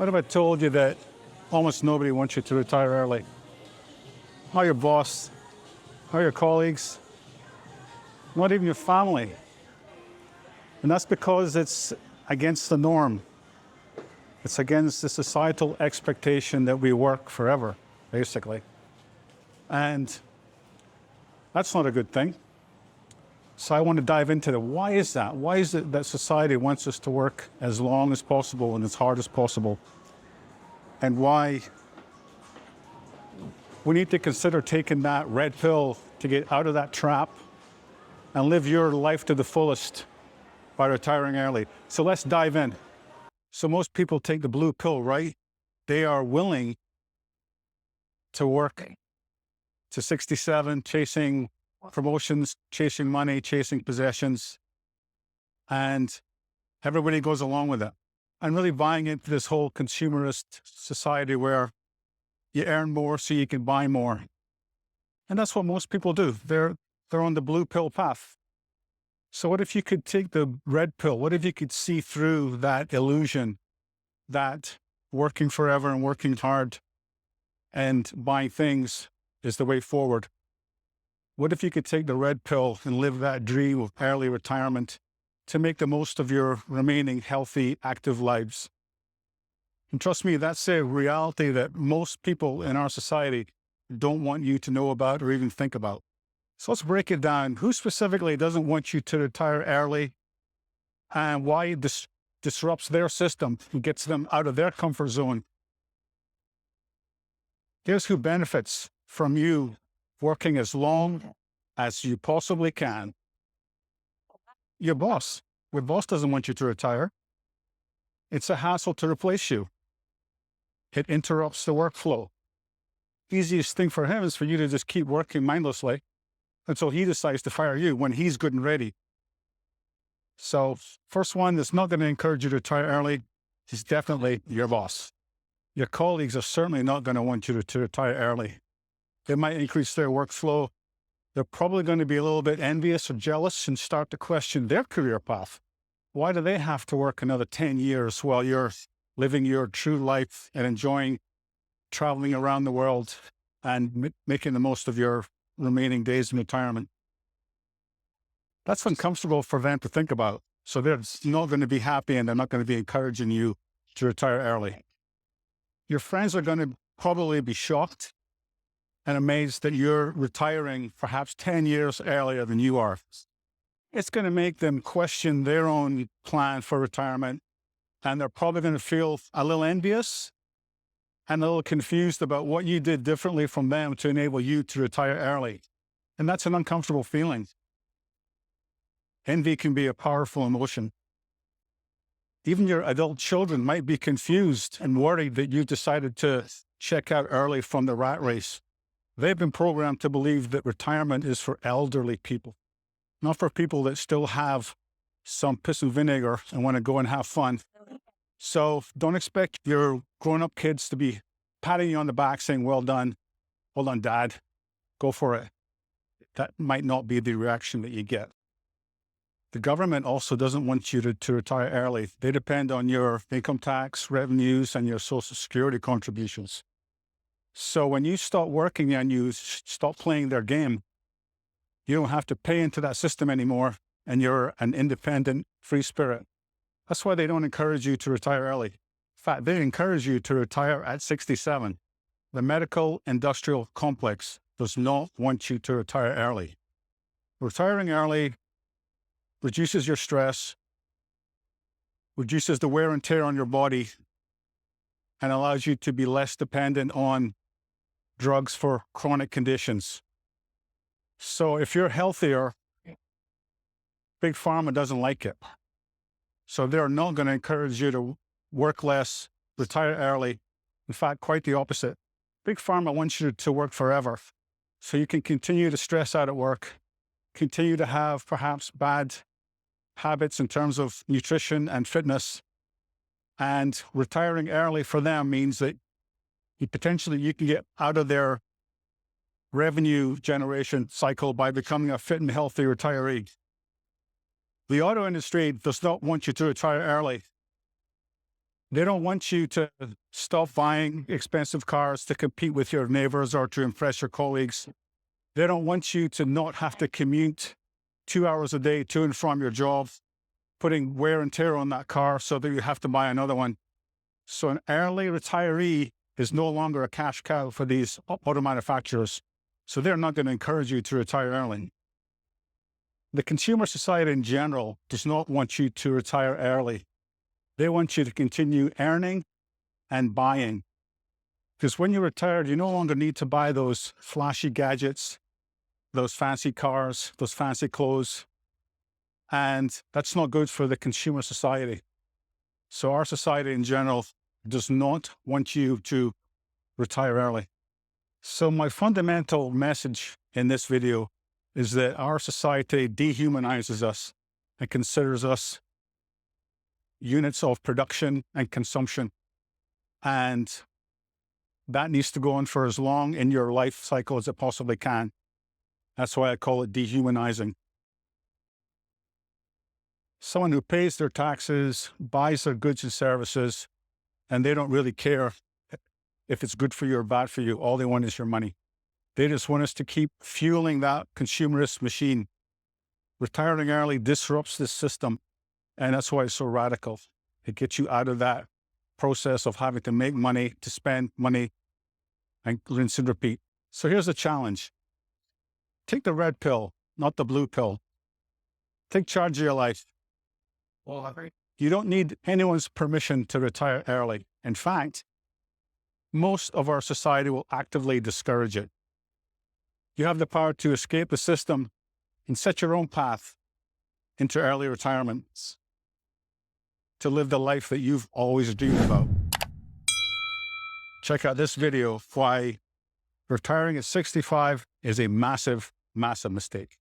What if I told you that almost nobody wants you to retire early? Not your boss, not your colleagues, not even your family. And that's because it's against the norm. It's against the societal expectation that we work forever, basically. And that's not a good thing. So I want to dive into that. Why is that? Why is it that society wants us to work as long as possible and as hard as possible? And why we need to consider taking that red pill to get out of that trap and live your life to the fullest by retiring early. So let's dive in. So most people take the blue pill, right? They are willing to work to 67, chasing promotions, chasing money, chasing possessions, and everybody goes along with it. And really buying into this whole consumerist society where you earn more so you can buy more. And that's what most people do. They're on the blue pill path. So what if you could take the red pill? What if you could see through that illusion that working forever and working hard and buying things is the way forward? What if you could take the red pill and live that dream of early retirement to make the most of your remaining healthy, active lives? And trust me, that's a reality that most people in our society don't want you to know about or even think about. So let's break it down. Who specifically doesn't want you to retire early, and why it disrupts their system and gets them out of their comfort zone? Here's who benefits from you working as long as you possibly can. Your boss. Your boss doesn't want you to retire. It's a hassle to replace you. It interrupts the workflow. Easiest thing for him is for you to just keep working mindlessly until he decides to fire you when he's good and ready. So first one that's not going to encourage you to retire early is definitely your boss. Your colleagues are certainly not going to want you to retire early. It might increase their workflow. They're probably going to be a little bit envious or jealous and start to question their career path. Why do they have to work another 10 years while you're living your true life and enjoying traveling around the world and making the most of your remaining days in retirement? That's uncomfortable for them to think about. So they're not going to be happy and they're not going to be encouraging you to retire early. Your friends are going to probably be shocked and amazed that you're retiring perhaps 10 years earlier than you are. It's going to make them question their own plan for retirement, and they're probably going to feel a little envious and a little confused about what you did differently from them to enable you to retire early. And that's an uncomfortable feeling. Envy can be a powerful emotion. Even your adult children might be confused and worried that you decided to check out early from the rat race. They've been programmed to believe that retirement is for elderly people, not for people that still have some piss and vinegar and want to go and have fun. So don't expect your grown-up kids to be patting you on the back saying, well done, Dad, go for it. That might not be the reaction that you get. The government also doesn't want you to retire early. They depend on your income tax revenues and your Social Security contributions. So when you stop working and you stop playing their game, you don't have to pay into that system anymore, and you're an independent, free spirit. That's why they don't encourage you to retire early. In fact, they encourage you to retire at 67. The medical industrial complex does not want you to retire early. Retiring early reduces your stress, reduces the wear and tear on your body, and allows you to be less dependent on drugs for chronic conditions. So if you're healthier, Big Pharma doesn't like it. So they're not going to encourage you to work less, retire early. In fact, quite the opposite. Big Pharma wants you to work forever so you can continue to stress out at work, continue to have perhaps bad habits in terms of nutrition and fitness. And retiring early for them means that you can get out of their revenue generation cycle by becoming a fit and healthy retiree. The auto industry does not want you to retire early. They don't want you to stop buying expensive cars to compete with your neighbors or to impress your colleagues. They don't want you to not have to commute 2 hours a day to and from your job, putting wear and tear on that car so that you have to buy another one. So an early retiree is no longer a cash cow for these auto manufacturers. So they're not going to encourage you to retire early. The consumer society in general does not want you to retire early. They want you to continue earning and buying. Because when you're retired, you no longer need to buy those flashy gadgets, those fancy cars, those fancy clothes. And that's not good for the consumer society. So our society in general does not want you to retire early. So my fundamental message in this video is that our society dehumanizes us and considers us units of production and consumption. And that needs to go on for as long in your life cycle as it possibly can. That's why I call it dehumanizing. Someone who pays their taxes, buys their goods and services, and they don't really care if it's good for you or bad for you. All they want is your money. They just want us to keep fueling that consumerist machine. Retiring early disrupts this system. And that's why it's so radical. It gets you out of that process of having to make money, to spend money, and rinse and repeat. So here's the challenge. Take the red pill, not the blue pill. Take charge of your life. You don't need anyone's permission to retire early. In fact, most of our society will actively discourage it. You have the power to escape the system and set your own path into early retirement, to live the life that you've always dreamed about. Check out this video why retiring at 65 is a massive, massive mistake.